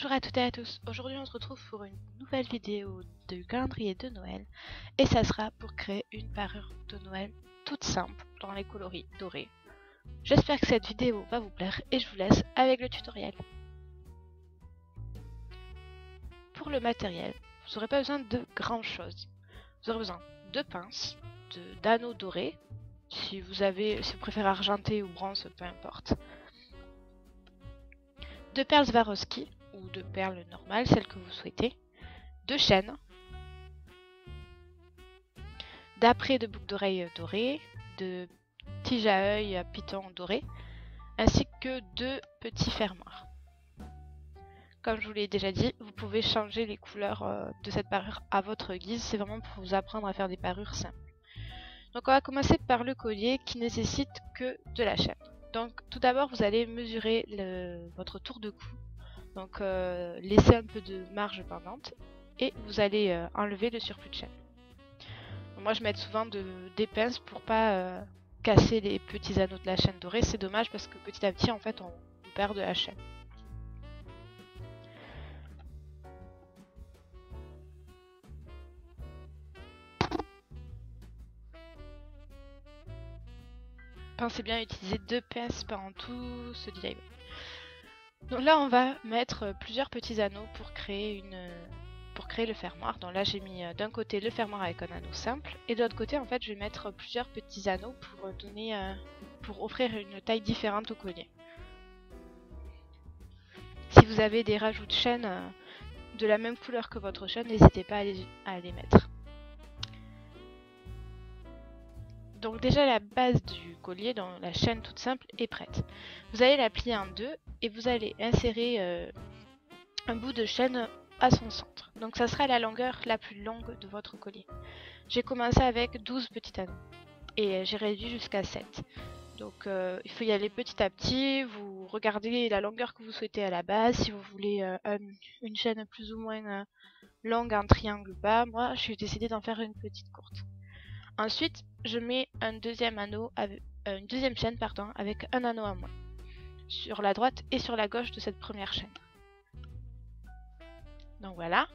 Bonjour à toutes et à tous, aujourd'hui on se retrouve pour une nouvelle vidéo du calendrier de Noël et ça sera pour créer une parure de Noël toute simple dans les coloris dorés. J'espère que cette vidéo va vous plaire et je vous laisse avec le tutoriel. Pour le matériel, vous n'aurez pas besoin de grand chose. Vous aurez besoin de pinces, d'anneaux dorés, si vous préférez argenté ou bronze, peu importe, de perles Swarovski ou de perles normales, celles que vous souhaitez, de chaînes, d'apprêts de boucles d'oreilles dorées, de tiges à œil à piton doré, ainsi que de petits fermoirs. Comme je vous l'ai déjà dit, vous pouvez changer les couleurs de cette parure à votre guise, c'est vraiment pour vous apprendre à faire des parures simples. Donc on va commencer par le collier qui nécessite que de la chaîne. Donc tout d'abord vous allez mesurer votre tour de cou, donc laissez un peu de marge pendante et vous allez enlever le surplus de chaîne. Donc, moi je mets souvent des pinces pour pas casser les petits anneaux de la chaîne dorée, c'est dommage parce que petit à petit en fait on perd de la chaîne. Pensez bien à utiliser 2 pinces pendant tout ce DIY. Donc là on va mettre plusieurs petits anneaux pour créer le fermoir. Donc là j'ai mis d'un côté le fermoir avec un anneau simple et de l'autre côté en fait je vais mettre plusieurs petits anneaux pour offrir une taille différente au collier. Si vous avez des rajouts de chaîne de la même couleur que votre chaîne, n'hésitez pas à les mettre. Donc déjà la base du collier, dans la chaîne toute simple, est prête. Vous allez la plier en deux et vous allez insérer un bout de chaîne à son centre. Donc ça sera la longueur la plus longue de votre collier. J'ai commencé avec 12 petits anneaux et j'ai réduit jusqu'à 7. Donc il faut y aller petit à petit, vous regardez la longueur que vous souhaitez à la base, si vous voulez une chaîne plus ou moins longue, un triangle bas, moi j'ai décidé d'en faire une petite courte. Ensuite, je mets une deuxième chaîne avec un anneau à moins, sur la droite et sur la gauche de cette première chaîne. Donc voilà,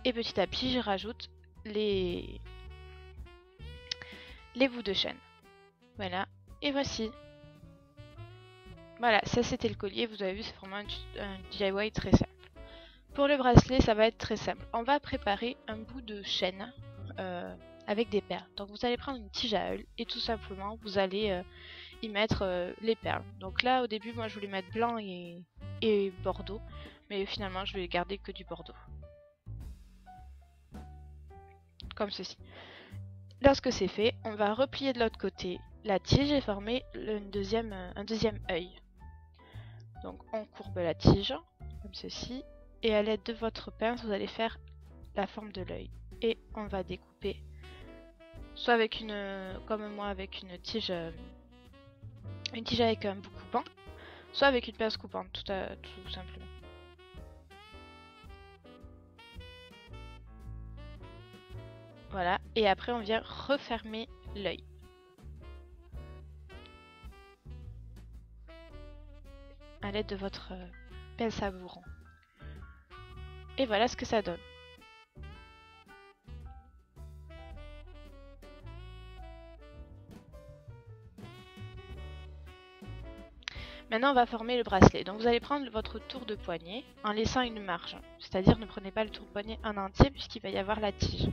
et petit à petit je rajoute les bouts de chaîne. Voilà, et voici. Voilà, ça c'était le collier, vous avez vu, c'est vraiment un DIY très simple. Pour le bracelet, ça va être très simple. On va préparer un bout de chaîne avec des perles. Donc vous allez prendre une tige à œil et tout simplement vous allez y mettre les perles. Donc là au début moi je voulais mettre blanc et bordeaux, mais finalement je vais garder que du bordeaux. Comme ceci. Lorsque c'est fait, on va replier de l'autre côté la tige et former un deuxième œil. Donc on courbe la tige, comme ceci, et à l'aide de votre pince vous allez faire la forme de l'œil. Et on va découper soit avec comme moi avec une tige avec un bout coupant, soit avec une pince coupante, tout simplement. Voilà, et après on vient refermer l'œil. À l'aide de votre pince à bourron. Et voilà ce que ça donne. Maintenant, on va former le bracelet. Donc, vous allez prendre votre tour de poignet en laissant une marge. C'est-à-dire, ne prenez pas le tour de poignet en entier puisqu'il va y avoir la tige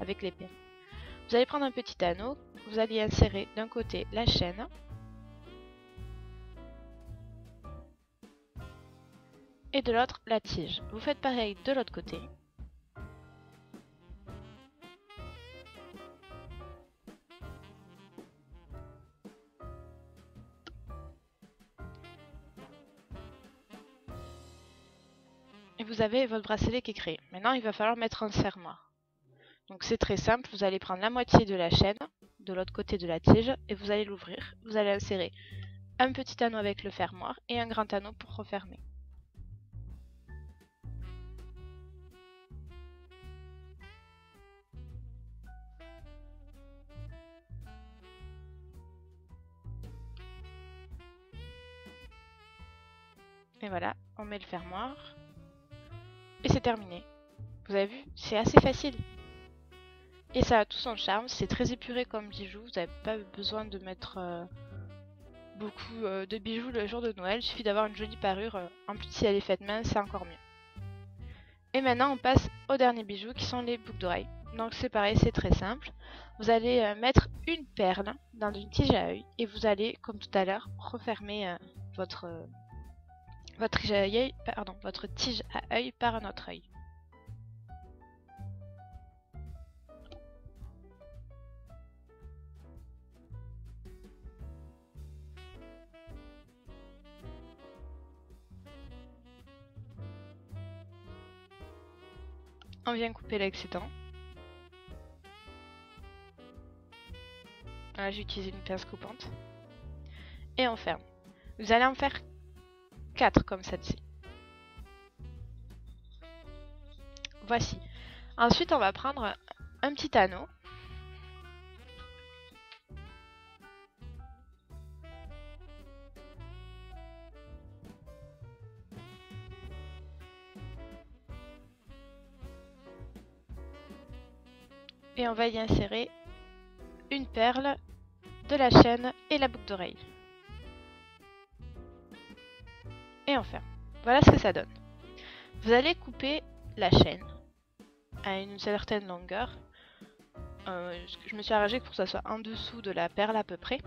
avec les perles. Vous allez prendre un petit anneau. Vous allez insérer d'un côté la chaîne. Et de l'autre, la tige. Vous faites pareil de l'autre côté. Et vous avez votre bracelet qui est créé. Maintenant, il va falloir mettre un fermoir. Donc c'est très simple, vous allez prendre la moitié de la chaîne, de l'autre côté de la tige, et vous allez l'ouvrir. Vous allez insérer un petit anneau avec le fermoir et un grand anneau pour refermer. Et voilà, on met le fermoir. Et c'est terminé. Vous avez vu, c'est assez facile. Et ça a tout son charme, c'est très épuré comme bijou, vous n'avez pas besoin de mettre beaucoup de bijoux le jour de Noël, il suffit d'avoir une jolie parure, en plus si elle est faite main, c'est encore mieux. Et maintenant on passe au dernier bijou qui sont les boucles d'oreilles. Donc c'est pareil, c'est très simple. Vous allez mettre une perle dans une tige à œil et vous allez, comme tout à l'heure, refermer votre tige à œil par un autre œil. On vient couper l'excédent. Voilà, j'ai utilisé une pince coupante. Et on ferme. Vous allez en faire 4 comme celle-ci. Voici. Ensuite, on va prendre un petit anneau. Et on va y insérer une perle, de la chaîne et la boucle d'oreille. Et on ferme. Voilà ce que ça donne. Vous allez couper la chaîne à une certaine longueur. Je me suis arrangée pour que ça soit en dessous de la perle à peu près,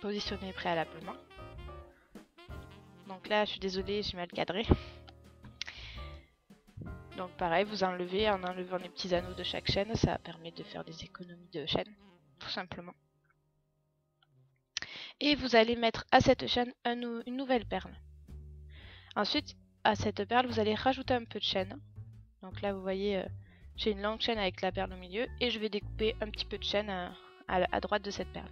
positionnée préalablement. Donc là, je suis désolée, j'ai mal cadré. Donc pareil, vous enlevez en enlevant les petits anneaux de chaque chaîne, ça permet de faire des économies de chaîne, tout simplement. Et vous allez mettre à cette chaîne une nouvelle perle. Ensuite, à cette perle, vous allez rajouter un peu de chaîne. Donc là, vous voyez, j'ai une longue chaîne avec la perle au milieu et je vais découper un petit peu de chaîne à droite de cette perle.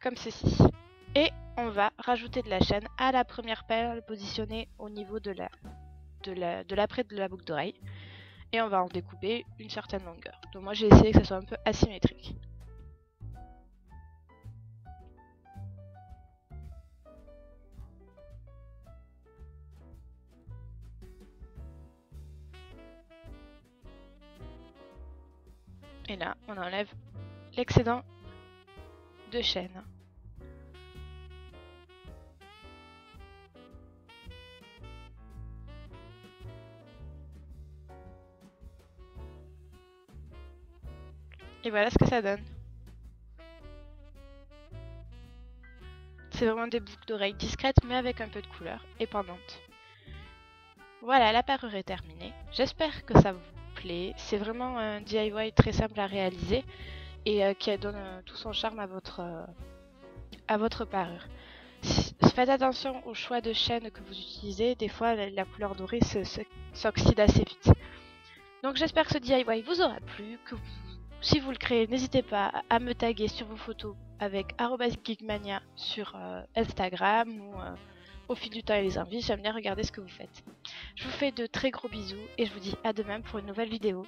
Comme ceci. Et on va rajouter de la chaîne à la première perle positionnée au niveau de l'après de la boucle d'oreille. Et on va en découper une certaine longueur. Donc moi j'ai essayé que ça soit un peu asymétrique. Et là, on enlève l'excédent de chaîne. Et voilà ce que ça donne. C'est vraiment des boucles d'oreilles discrètes mais avec un peu de couleur et pendantes. Voilà, la parure est terminée. J'espère que ça vous plaît. C'est vraiment un DIY très simple à réaliser et qui donne tout son charme à votre parure. Faites attention au choix de chaîne que vous utilisez. Des fois, la couleur dorée s'oxyde assez vite. Donc j'espère que ce DIY vous aura plu, si vous le créez, n'hésitez pas à me taguer sur vos photos avec @geekmania sur Instagram ou au fil du temps et les envies. J'aime bien regarder ce que vous faites. Je vous fais de très gros bisous et je vous dis à demain pour une nouvelle vidéo.